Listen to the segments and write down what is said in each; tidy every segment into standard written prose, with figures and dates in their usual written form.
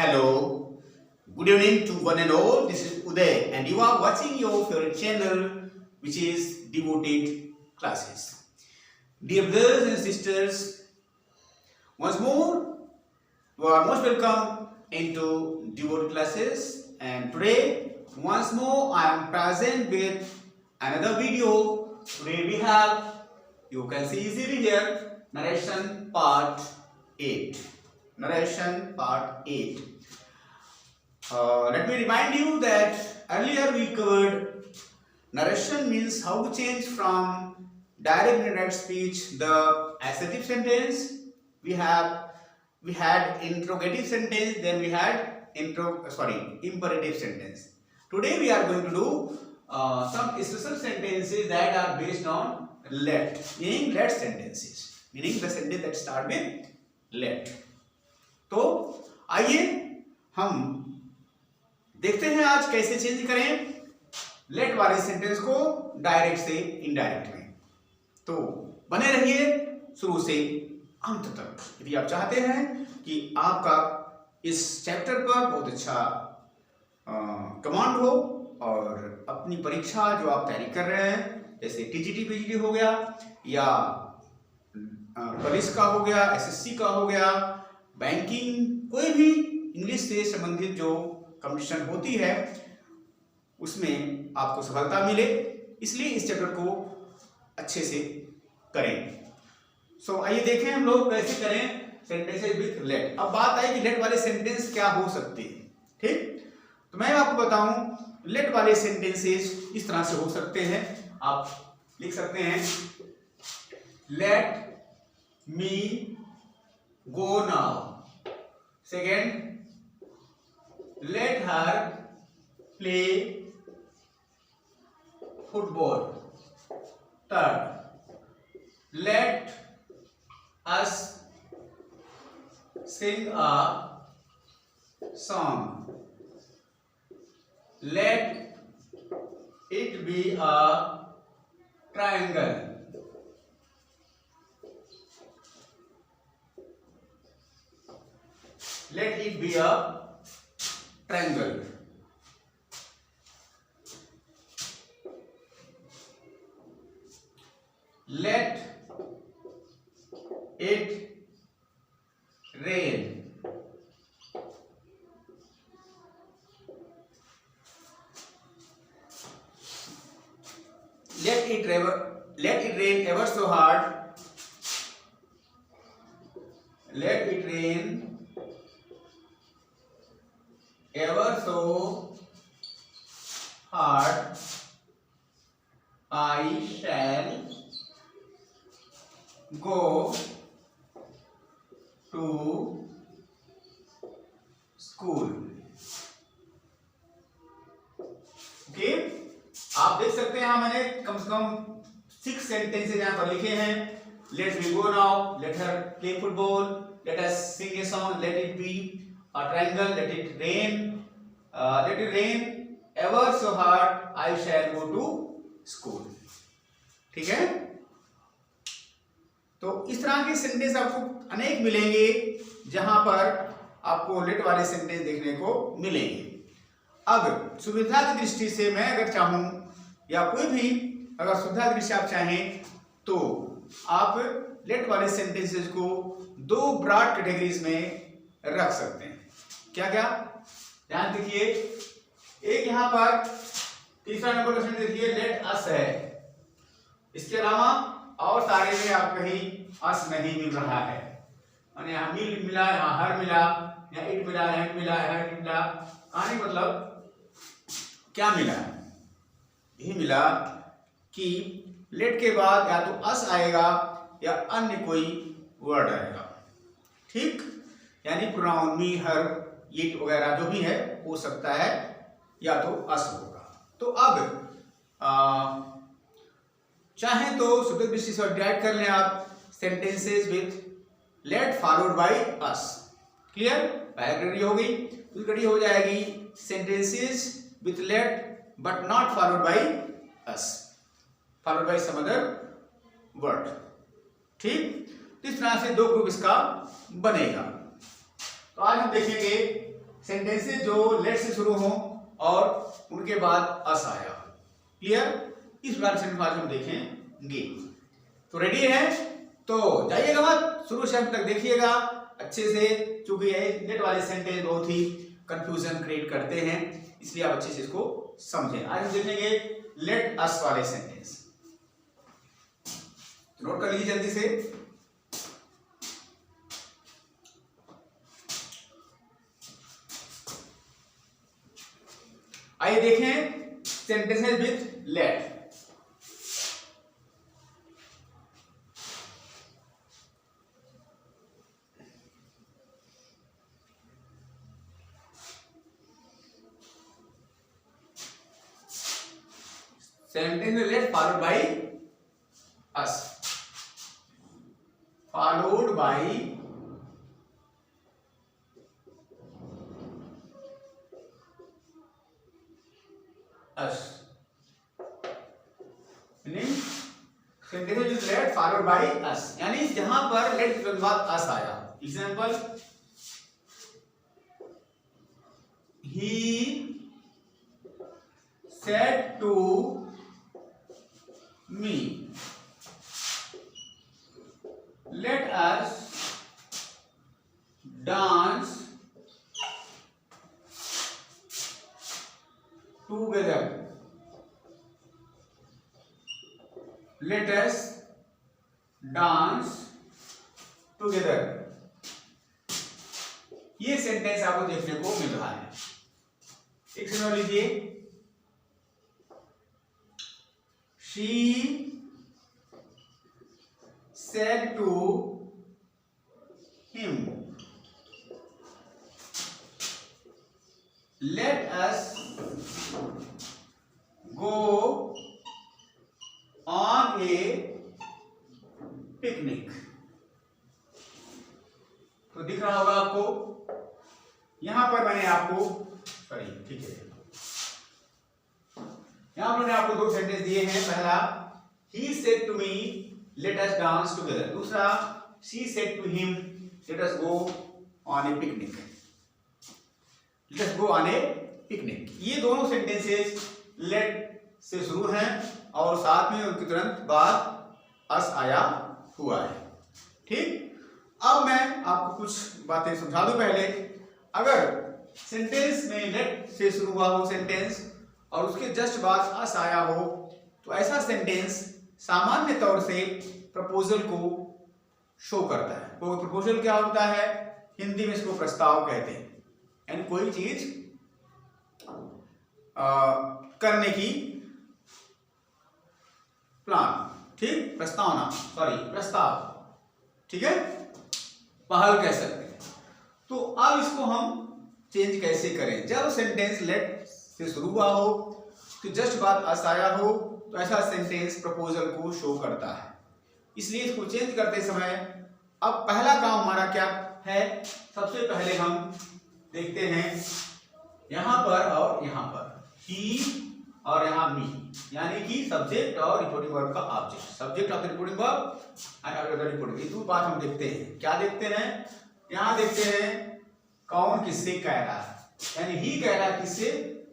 Hello, good evening to one and all. This is Uday, and you are watching your favorite channel, which is Devoted Classes. Dear brothers and sisters, once more, you are most welcome into Devoted Classes. And today, once more, I am present with another video. Today we have, you can see easily here, narration part 8. Narration part 8. Let me remind you that earlier we covered narration means how to change from direct and indirect speech the assertive sentence. We had interrogative sentence, then we had imperative sentence. Today we are going to do some special sentences that are based on let, meaning let sentences, meaning the sentence that start with let. तो आइए हम देखते हैं आज कैसे change करें late वाले sentence को डायरेक्ट से इनडायरेक्ट में। तो बने रहिए शुरू से अंत तक यदि आप चाहते हैं कि आपका इस चैप्टर पर बहुत अच्छा कमांड हो और अपनी परीक्षा जो आप तैयारी कर रहे हैं जैसे टीजीटी पीजीटी हो गया या पुलिस का हो गया, एसएससी का हो गया, बैंकिंग, कोई भी इंग्लिश से संबंधित जो कंपटीशन होती है उसमें आपको सफलता मिले, इसलिए इस चैप्टर को अच्छे से करें। सो आइए देखें हम लोग कैसे करें सेंटेंसेस विथ लेट। अब बात आई कि लेट वाले सेंटेंस क्या हो सकते हैं। ठीक, तो मैं आपको बताऊं लेट वाले सेंटेंसेस इस तरह से हो सकते हैं। आप लिख सकते हैं let me go now. Second, let her play football. Third, let us sing a song. Let it be a triangle. Let it be a triangle. Let it rain. Let it rain ever so hard. Let it rain ever so hard, I shall go to school. Okay, आप देख सकते हैं मैंने कम से कम 6 sentences यहाँ पर लिखे हैं। Let me go now, let her play football, let us sing a song, let it be a triangle, let it rain ever so hard, I shall go to school. ठीक है, तो इस तरह के सेंटेंस आपको अनेक मिलेंगे जहां पर आपको लेट वाले सेंटेंस देखने को मिलेंगे। अब सुविधा की दृष्टि से मैं अगर चाहूं या कोई भी अगर सुविधा की दृष्टि से आप चाहें तो आप लेट वाले सेंटेंसेस को 2 ब्रॉड कैटेगरीज में रख सकते हैं। क्या क्या, ध्यान देखिए, एक यहां पर तीसरा नंबर क्वेश्चन देखिए लेट अस है। इसके अलावा और सारे में आप कहीं अस नहीं मिल रहा है, यानी यहां मिल मिला, यहां हर मिला, या इट मिला, हैंड मिला, हैंड मिला, आने मतलब क्या मिला, यही मिला कि लेट के बाद या तो अस आएगा या अन्य कोई वर्ड आएगा। ठीक, यानी प्रोनाउन मी, हर, इट वगैरह जो भी है हो सकता है या तो अस होगा। तो अब चाहे तो सुबह दृष्टि से डिवाइड कर लें आप sentences with let followed by us. Clear, पहली कैटेगरी हो गई। दूसरी कैटेगरी हो जाएगी sentences with let but not followed by us, followed by some other word. ठीक, तो इस तरह से 2 ग्रुप इसका बनेगा। तो आज हम देखेंगे सेंटेंसेस जो लेट से शुरू हों और उनके बाद अस आया। क्लियर? इस प्रकार से आज हम देखेंगे। तो रेडी है? तो जाइएगा मत, शुरू से अंत तक देखिएगा अच्छे से, क्योंकि ये लेट वाले सेंटेंस बहुत ही कंफ्यूजन क्रिएट करते हैं, इसलिए आप अच्छे से इसको समझें। आज हम देखेंगे लेट अस वाले सेंटेंस। नोट कर लीजिए जल्दी से। आइए देखें सेंटेंसेस विथ लेट। सेंटेंस में let followed by us, followed by us, meaning sentence with let followed by us, यानी जहां पर लेट के बाद अस आया। Example, he said to me, let us dance together, let us dance together। ये sentence आपको देखने को मिल रहा है। एक सुन लीजिए, she said to him, let us go on a picnic। तो दिख रहा होगा आपको, यहां पर मैंने आपको सॉरी ठीक है, यहां पर मैंने आपको दो सेंटेंस दिए हैं। पहला, he said to me let us dance together। दूसरा, she said to him let us go on a picnic, let us go on a picnic। ये दोनों सेंटेंसेस लेट से शुरू हैं और साथ में उनके तुरंत बाद अस आया हुआ है। ठीक, अब मैं आपको कुछ बातें समझा दूं। पहले, अगर सेंटेंस में लेट से शुरू हुआ हो सेंटेंस और उसके जस्ट बाद अस आया हो, तो ऐसा सेंटेंस सामान्य तौर से प्रपोजल को शो करता है। तो प्रपोजल क्या होता है? हिंदी में इसको प्रस्ताव कहते हैं, यानी कोई चीज करने की प्लान, ठीक, प्रस्तावना, सॉरी प्रस्ताव, ठीक है, पहल कह सकते हैं। तो अब इसको हम चेंज कैसे करें? जब सेंटेंस लेट से शुरू हुआ हो तो जस्ट बाद अस आया हो, तो ऐसा सेंटेंस प्रपोजल को शो करता है। इसलिए इसको चेंज करते समय अब पहला काम हमारा क्या है? सबसे पहले हम देखते हैं यहां पर और यहां पर, ही और यहां मी, यानी कि सब्जेक्ट और रिपोर्टिंग वर्ब का object, subject of the reporting verb and object of the reporting. ये दो बात हम देखते हैं। क्या देखते हैं? यहां देखते हैं कौन किससे कह रहा है, यानी ही कह रहा है किससे?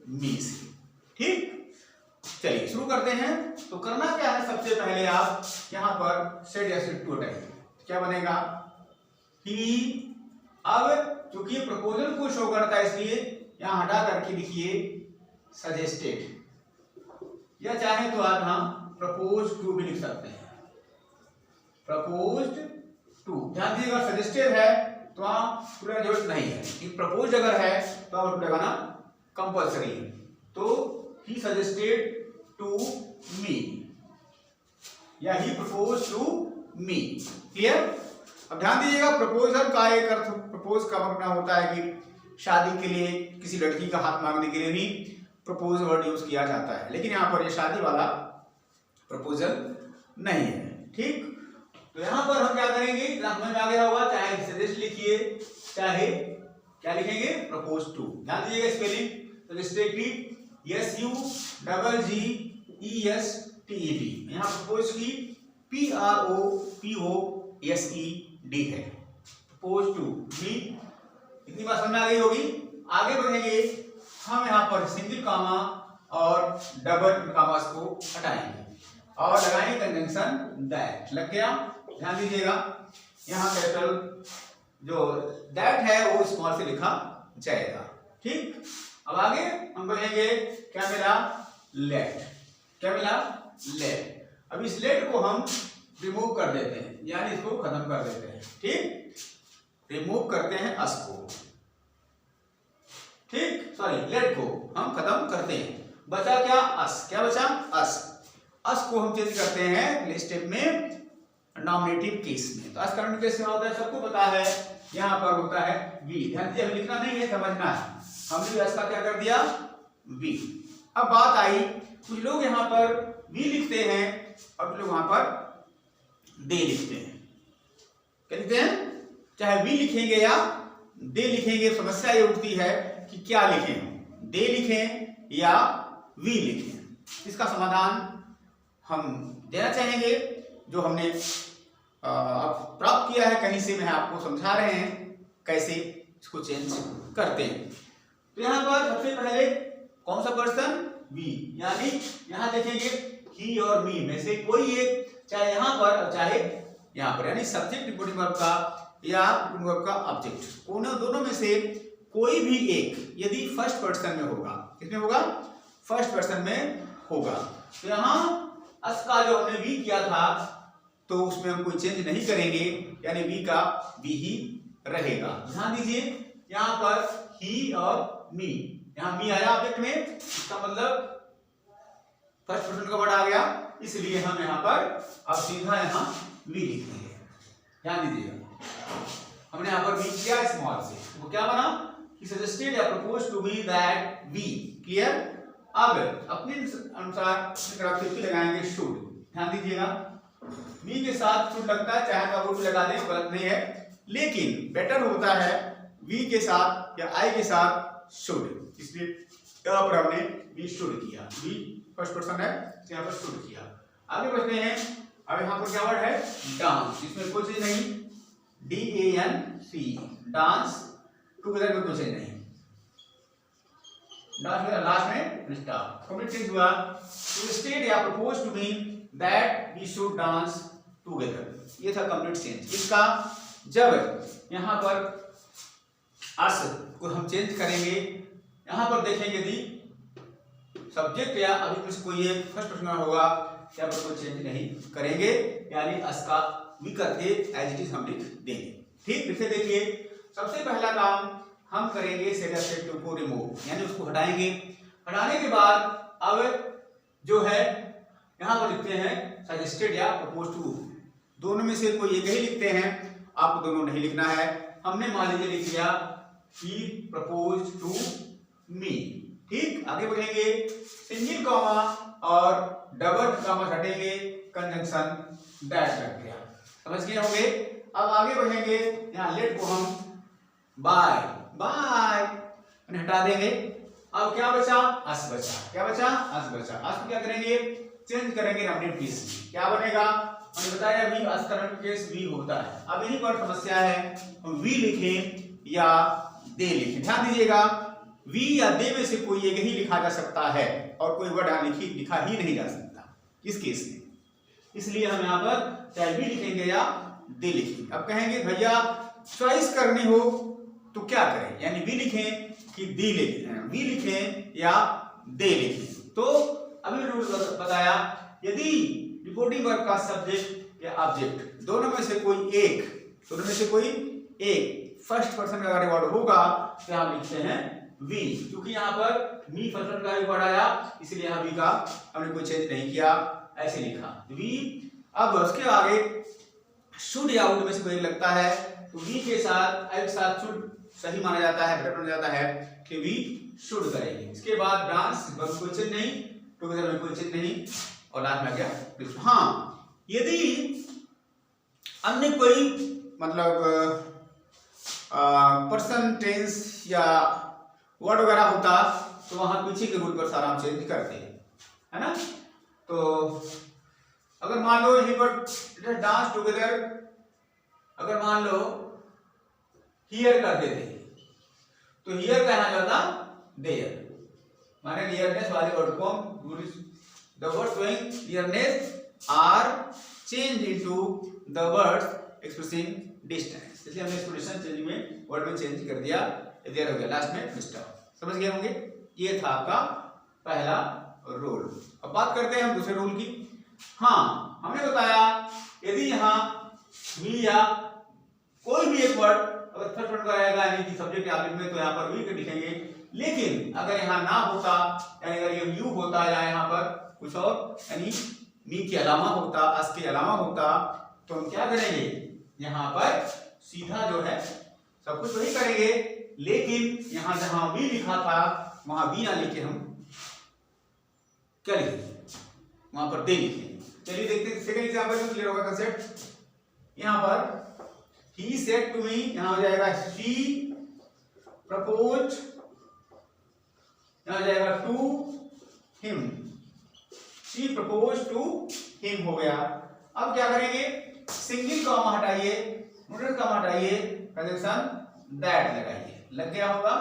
मी से। ठीक, चलिए शुरू करते हैं। तो करना क्या है? सबसे पहले आप यहां पर सेड या सेड टू हटाइए, क्या बनेगा? ही। अब चूंकि ये प्रपोजल को शो करता है, इसलिए यहां हटा करके लिखिए सजेस्टेड, या चाहे तो आप यहां प्रपोज टू भी लिख सकते हैं, प्रपोज्ड टू। ध्यान दीजिएगा, सजेस्टेड है तो वहां टू जरूरत नहीं है, कि प्रपोज अगर है तो आप टू लगाना कंपल्सरी है। तो ही सजेस्टेड टू मी या ही प्रपोज टू मी। क्लियर? अब ध्यान दीजिएगा, प्रपोजल का एक अर्थ, प्रपोज का मतलब होता है कि शादी के लिए किसी लड़की का हाथ मांगने के लिए भी प्रपोज वर्ड यूज किया जाता है, लेकिन यहाँ पर ये शादी वाला प्रपोजल नहीं है। ठीक, तो यहाँ पर हम क्या करेंगे? समझ में आ गया होगा, चाहे सजेस्ट लिखिए चाहे क्या लिखेंगे? Propose to. ध्यान दीजिएगा spelling, suggested S U double G E S T E D, यहाँ प्रपोज की P R O P O S E D है, प्रपोज टू मी। इतनी बात समझ में आ गई होगी। आगे बढ़ेंगे हम यहाँ पर सिंगल कामा और डबल कामास को हटाएंगे और लगाएंगे कंजंक्शन दैट। लग गया? ध्यान दीजिएगा, यहाँ कैपिटल जो दैट है वो स्मॉल से लिखा जाएगा। ठीक, अब आगे हम बढ़ेंगे, क्या मिला? लेट। क्या मिला? लेट। अब इस लेट को हम रिमूव कर देते हैं, यानी इसको खत्म कर देते हैं। ठीक, रिमूव करते हैं अस को। ठीक, सॉरी, लेट को हम खत्म करते हैं। बचा क्या? अस। क्या बचा? अस। अस को हम चेंज करते हैं अगले स्टेप में नॉमिनेटिव केस में। तो अस करंट केस में होता है, सबको पता है, यहाँ पर होता है वी। ध्यान दीजिए, लिखना नहीं है, समझना है। हमने अस का क्या कर दिया? वी। अब बात आई, कुछ लोग यहाँ पर वी लिखते हैं और कुछ लोग वहां पर दे लिखते हैं। क्या लिखते हैं? चाहे वी लिखेंगे या दे लिखेंगे, समस्या ये उठती है कि क्या लिखें, दे लिखें या वी लिखें। इसका समाधान हम देना चाहेंगे, जो हमने अब प्राप्त किया है कहीं से, मैं आपको समझा रहे हैं कैसे इसको चेंज करते हैं। तो यहाँ पर सबसे पहले कौन सा पर्सन? वी, यानी यहाँ देखेंगे ही और मी में से कोई एक, चाहे यहाँ पर और चाहे यहाँ पर, यानी सब्जेक्ट रिपोर्टिंग वर्ब का या वर्ब का ऑब्जेक्ट, दोनों में से कोई भी एक यदि फर्स्ट पर्सन में होगा। किसमें होगा? फर्स्ट पर्सन में होगा। तो यहाँ अस का जो हमने वी किया था, तो उसमें हम कोई चेंज नहीं करेंगे, यानी वी का वी ही रहेगा। ध्यान दीजिए, यहाँ पर ही और मी, यहाँ मी आया ऑब्जेक्ट में, इसका मतलब फर्स्ट पर्सन का वर्ड आ गया, इसलिए हम यहाँ पर अब सीधा यहाँ वी लिख देंगे। ध्यान दीजिएगा, हमने यहाँ पर वी किया स्मॉल से, वो क्या बना? He suggested या proposed to me that we, clear? अब अपने अनुसार अपनी तरफ से लगाएंगे should। ध्यान दीजिएगा, we के साथ should लगता है, चाहे तो वो लगा दें, गलत नहीं है, लेकिन बेटर होता है we के साथ या I के साथ should। इसलिए यहाँ पर हमने we should किया, we फर्स्ट पर्सन है, यहाँ पर should किया। आगे बढ़ते हैं, अब यहाँ पर क्या वर्ड है? डांस। इसमें कोई चीज नहीं, DANC, डांस, टुगेदर में कुछ नहीं, डांस में लास्ट में स्टॉप। कंप्लीट चेंज हुआ, टू स्टेट या propose to me that we should dance together. ये था कंप्लीट चेंज। इसका जब यहाँ पर अस को हम चेंज करेंगे, यहाँ पर देखेंगे यदि सब्जेक्ट या अभी कुछ कोई एक फर्स्ट पर्सन होगा, यहाँ पर कोई चेंज नहीं करेंगे, यानी अस का वी करके एज इट इज हम लिख देंगे। ठीक, फिर से देखिए, सबसे पहला काम हम करेंगे सब्जेक्ट को रिमूव, यानी उसको हटाएंगे। हटाने के बाद अब जो है यहाँ पर लिखते हैं सजेस्टेड या प्रपोज टू, दोनों में से कोई एक ही लिखते हैं, आपको दोनों नहीं लिखना है। हमने मान लीजिए लिख दिया ही प्रपोज टू मी। ठीक, आगे बढ़ेंगे, सिंगल कॉमा और डबल कॉमा हटेंगे, कंजंक्शन दैट लग गया। समझ गए होंगे? अब आगे बढ़ेंगे, यहाँ लेट को हम बाय बाय हटा देंगे। अब क्या बचा? अस बचा। क्या बचा? अस बचा। अस को क्या करेंगे? चेंज करेंगे नॉमिनेटिव केस में। क्या बनेगा? हमने बताया अभी अस करंट केस वी होता है। अब यहीं पर समस्या है, हम वी लिखें या दे लिखें। ध्यान दीजिएगा, वी या दे में से कोई एक ही लिखा जा सकता है और कोई वर्ड लिखा ही नहीं जा सकता इस केस में, इसलिए हम यहाँ पर चाहे वी लिखेंगे या दे लिखेंगे। अब कहेंगे भैया चॉइस करनी हो तो क्या करें, यानी वी लिखें कि दी लिखें, वी लिखें या दे लिखें। तो अभी रूल बताया, यदि रिपोर्टिंग वर्ब का सब्जेक्ट या ऑब्जेक्ट दोनों में से कोई एक फर्स्ट पर्सन का अगर वर्ड होगा तो हम लिखते हैं वी, क्योंकि यहाँ पर मी फर्स्ट पर्सन का वर्ड आया, इसलिए यहाँ वी का हमने कोई चेंज नहीं किया, ऐसे लिखा वी। अब उसके आगे शुड या वुड में से कोई लगता है तो वी के साथ आई के साथ शुड सही माना जाता है, बेटर माना जाता है कि वी शुड करेंगे। इसके बाद डांस बस कोई चेंज नहीं, टुगेदर में कोई चेंज नहीं, और लास्ट में आ गया। हाँ, यदि अन्य कोई मतलब पर्सन टेंस या वर्ड वगैरह होता तो वहां पीछे के रूल पर सारा हम चेंज करते हैं, है ना। तो अगर मान लो यहीं पर डांस टुगेदर, अगर मान लो हियर कर देते तो हियर का यहाँ जाता देयर, माने नियरनेस वाले वर्ड को हम the word showing nearness are change into the word expressing distance, इसलिए हमने एक्सप्रेशन चेंज में वर्ड में चेंज कर दिया, देयर हो गया, लास्ट में फुल स्टॉप। समझ गए होंगे, ये था आपका पहला रूल। अब बात करते हैं हम दूसरे रूल की। हाँ, हमने बताया यदि यहाँ वी या कोई भी एक वर्ड अगर फर्स्ट वर्ड का आएगा यानी कि सब्जेक्ट या ऑब्जेक्ट में, तो यहाँ पर वी के लिखेंगे, लेकिन अगर यहाँ ना होता यानी अगर ये यू होता या यहाँ पर कुछ और यानी मी के अलावा होता, अस के अलावा होता, तो हम क्या करेंगे, यहाँ पर सीधा जो है सब कुछ वही करेंगे, लेकिन यहाँ जहां वी लिखा था वहां वी ना लिखे हम क्या लिखेंगे, वहां पर दे लिखेंगे। चलिए देखते हैं सेकंड एग्जांपल में क्लियर होगा कंसेप्ट। यहाँ पर ही सेड टू मी, यहाँ हो जाएगा शी प्रपोज, यहाँ हो जाएगा to him, she propose to him हो गया। अब क्या करेंगे, सिंगल कॉमा हटाइए, नोटेड कॉमा हटाइए, कंजंक्शन दैट लगाइए, लग गया होगा।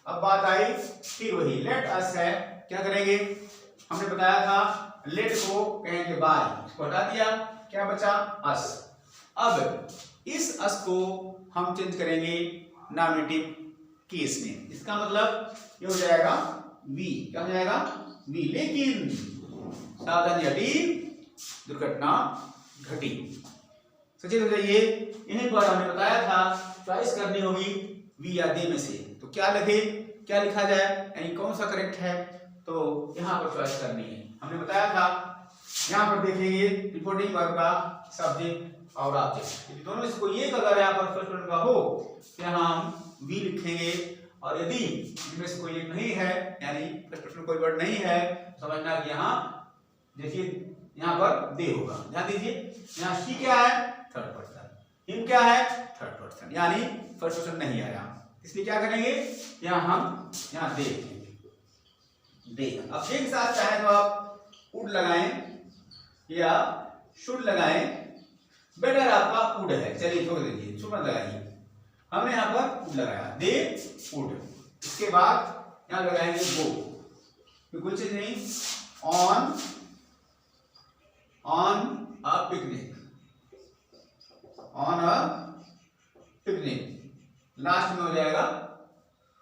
अब बात आई फिर वही लेट अस है, क्या करेंगे, हमने बताया था लेट को कहेंगे बाय, इसको हटा दिया, क्या बचा अस। अब इस अस को हम चेंज करेंगे नॉमिनेटिव केस में, इसका मतलब ये हो जाएगा वी, क्या हो जाएगा वी, लेकिन सावधानी हटी दुर्घटना घटी। सचेत हो जाइए, यहीं पर हमने बताया था चॉइस करनी होगी वी या दे में से, तो क्या लगे, क्या लिखा जाए, यानी कौन सा करेक्ट है, तो यहाँ पर चॉइस करनी है। हमने बताया था यहाँ पर देखेंगे रिपोर्टिंग वर्ब का सब्जेक्ट और ऑब्जेक्ट, यदि दोनों में से कोई एक अगर यहाँ पर फर्स्ट वर्ड का हो तो यहाँ हम वी लिखेंगे, और यदि इनमें से कोई एक नहीं है यानी फर्स्ट पर्सन कोई वर्ड नहीं है, समझना कि यहाँ देखिए यहाँ पर दे होगा। ध्यान दीजिए, यहाँ शी क्या है थर्ड पर्सन, हिम क्या है थर्ड पर्सन, यानी फर्स्ट पर्सन नहीं आया, इसलिए क्या करेंगे यहाँ हम यहाँ दे लिखेंगे, दे। अब एक साथ चाहे तो आप वुड लगाएं या शुड लगाएं, बेटर आपका वुड है, चलिए छोड़ दीजिए, शुड मत लगाइए, हमने यहाँ पर वुड लगाया, दे वुड। इसके बाद यहाँ लगाएंगे गो, कुछ चीज नहीं, on a picnic, on a picnic, last में हो जाएगा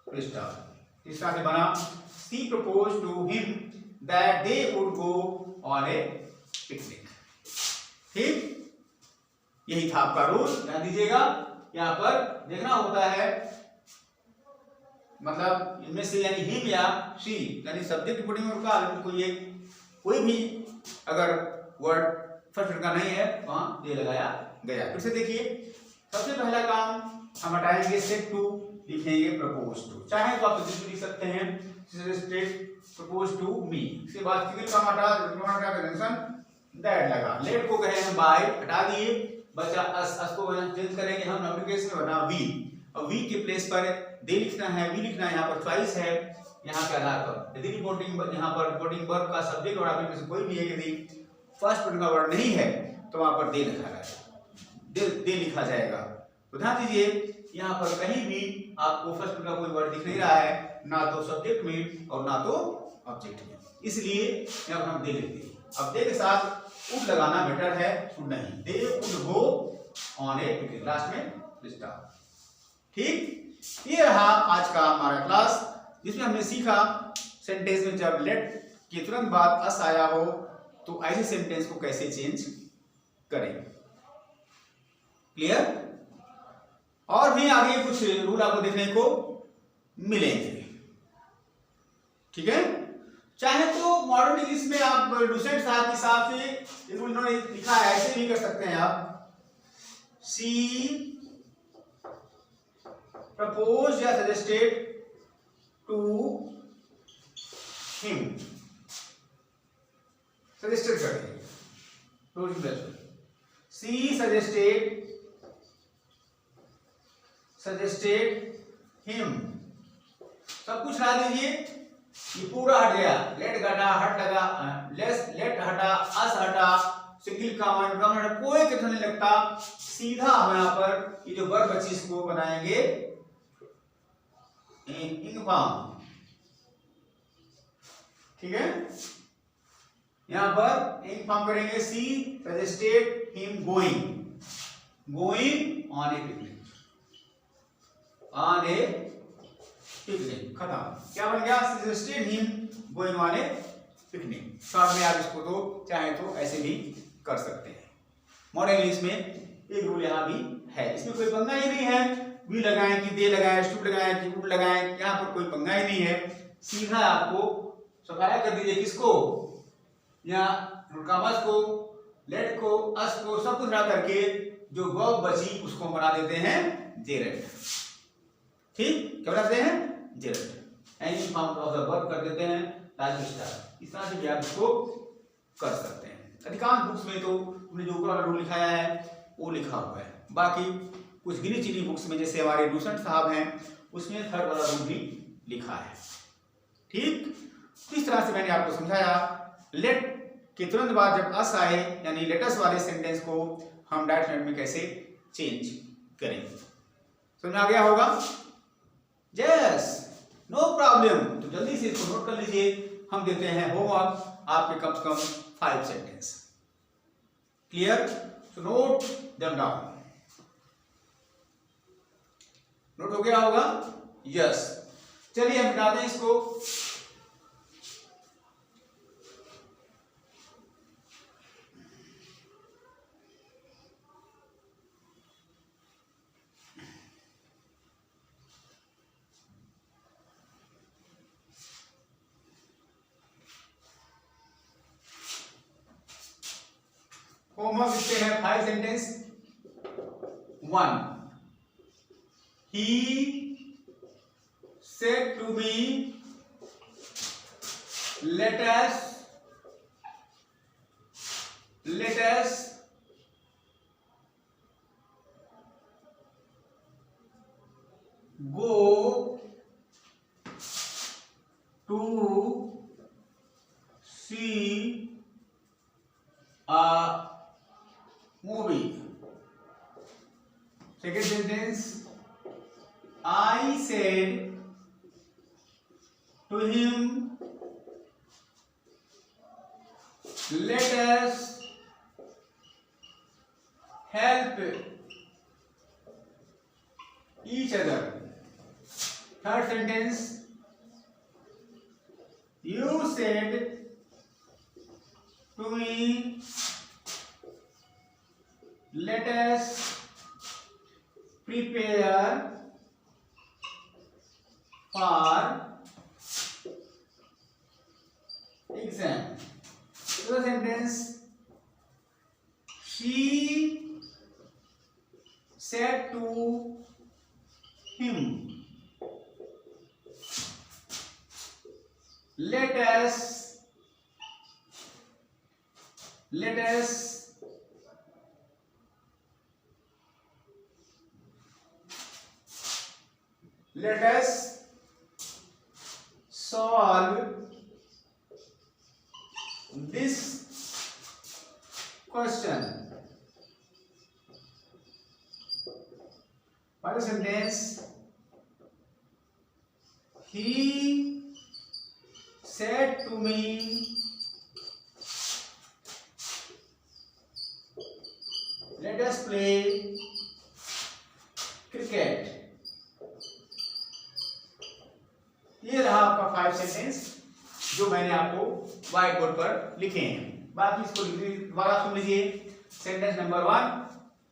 स्टॉप। इस तरह से बना she propose to him that they would go on a picnic. ठीक, यही था आपका रूल, ध्यान दीजिएगा। यहाँ पर देखना होता है मतलब इनमें से यानी हिम या शी यानी सब्जेक्ट रिपोर्टिंग वर्ब का कोई भी अगर वर्ड फर्स्ट वर्ड का नहीं है वहां दे लगाया गया। फिर से देखिए, सबसे पहला काम हम हटाएंगे सेड टू, लिखेंगे प्रपोज टू, चाहे तो आप लिख सकते हैं प्रपोज टू मी। इसके बाद सिंगल काम हटा कंजंक्शन दैट लगा, लेट को कहे हम बाय, हटा दिए, बचा अस को चेंज करेंगे हम नॉमिनेटिव में बना वी, और वी के प्लेस पर दे लिखना है, वी लिखना है, यहाँ पर चॉइस है यहाँ के आधार पर। यदि रिपोर्टिंग यहाँ पर रिपोर्टिंग वर्ब का सब्जेक्ट और ऑब्जेक्ट में से कोई भी है, यदि फर्स्ट पर्सन का वर्ड नहीं है तो वहां पर दे लिखा जाएगा, दे लिखा जाएगा। तो ध्यान दीजिए, यहाँ पर कहीं भी आपको फर्स्ट पर्सन का कोई वर्ड दिख नहीं रहा है, ना तो सब्जेक्ट में और ना तो ऑब्जेक्ट में, इसलिए यहाँ पर हम दे लेते हैं। अब दे के साथ वुड लगाना बेटर है, शुड नहीं, दे would go on a picnic, last में स्टॉप। ठीक, ये रहा आज का हमारा क्लास, जिसमें हमने सीखा सेंटेंस में जब लेट के तुरंत बाद अस आया हो तो ऐसे सेंटेंस को कैसे चेंज करें। क्लियर? और भी आगे कुछ रूल आपको देखने को मिलेंगे, ठीक है। चाहे तो मॉडर्न इंग्लिश में आप डोसेंट साहब के हिसाब से रूल इन्होंने लिखा है, ऐसे भी कर सकते हैं आप, सी प्रपोज या सजेस्टेड टू हिम, सजेस्टेड करेंगे, सी सजेस्टेड हिम, सब कुछ हटा दीजिए, ये पूरा हट गया, लेट घटा, हट लगा, लेट हटा, अस हटा, सिंगल कॉमा हटा, कोई कितना नहीं लगता, सीधा हम यहाँ पर ये जो वर्ब बची इसको बनाएंगे इन्फॉर्म, ठीक है। यहां पर इन्फॉर्म करेंगे, she suggested him going on a picnic, on a picnic, खत्म। क्या बन गया, suggested him going on a picnic. Short में आप इसको तो चाहे तो ऐसे भी कर सकते हैं। मॉडर्न इंग्लिश में एक रूल यहां भी है, इसमें कोई पंगा ही नहीं है, वी लगाएं कि दे लगाएं, शुड लगाएं कि वुड लगाएं, यहाँ पर कोई पंगा ही नहीं है। सीधा आपको सफाया कर दीजिए, किसको, या रुकावत को, लेट को, अस को, सब कुछ हटा करके जो वर्ब बची उसको बना देते हैं जेरेंट, ठीक, क्या बनाते हैं, Geraint. Any form of the verb कर देते हैं लास्ट स्टार। इस तरह से भी आप इसको कर सकते हैं। अधिकांश बुक्स में तो उन्होंने जो ऊपर वाला रूल लिखाया है वो लिखा हुआ है, बाकी कुछ गिनी चुनी बुक्स में जैसे हमारे डूसेंट साहब हैं उसमें थर्ड वाला रूल भी लिखा है, ठीक। इस तरह से मैंने आपको समझाया लेट के तुरंत बाद जब अस आए यानी लेटस वाले सेंटेंस को हम डायरेक्ट में कैसे चेंज करें, समझ आ गया होगा। Yes, no problem. तो जल्दी से इसको नोट कर लीजिए, हम देते हैं होमवर्क आपके कम से कम 5 सेंटेंस, क्लियर। तो नोट देम डाउन, नोट हो गया होगा, यस। चलिए हम मिटाते हैं इसको। होमवर्क लिखते हैं 5 sentence. 1, he said to me, let us go to see a movie. Second sentence, I said to him, let us help each other. Third sentence, you said to me, let us prepare for exam. The sentence, she said to him, let us solve this question. Final sentence, he said to me, let us play cricket. ये रहा आपका 5 sentence जो मैंने आपको white board पर लिखे हैं। बाकी इसको दोबारा सुन लीजिए। Sentence number 1,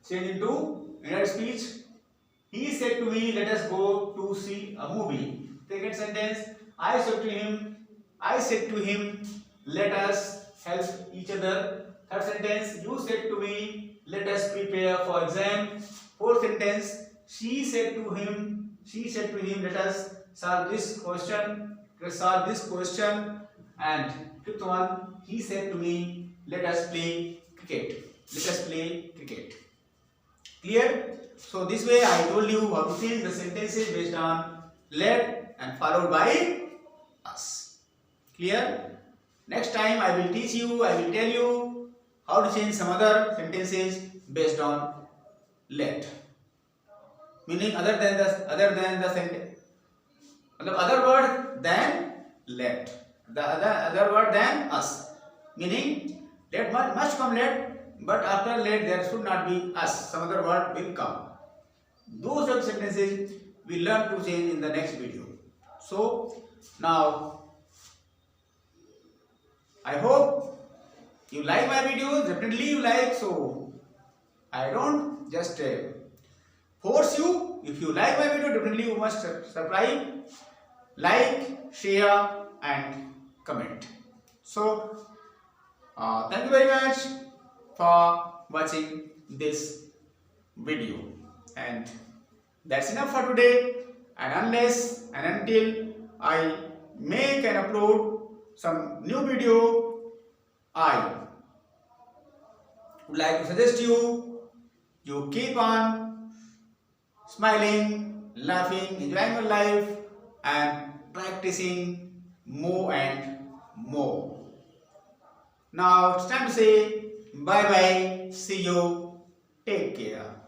change into inner speech, he said to me, let us go to see a movie. Second sentence, I said to him, let us help each other. Third sentence, you said to me, let us prepare for exam. Fourth sentence, she said to him, let us solve this question. And fifth one, he said to me, let us play cricket. Clear? So this way I told you how to change the sentences based on let and followed by us. Clear? Next time I will tell you how to change some other sentences based on let, meaning other than the sentence. मतलब other word than let, the other word than us, meaning let must come let, but after let there should not be us, some other word will come. Those are sentences we learn to change in the next video. So now I hope you like my videos. Definitely you like, so I don't just force you. If you like my video, definitely you must subscribe, like, share and comment. So thank you very much for watching this video, and that's enough for today. And unless and until I make and upload some new video, I would like to suggest you keep on smiling, laughing, enjoying your life and practicing more and more. Now it's time to say bye bye, see you, take care.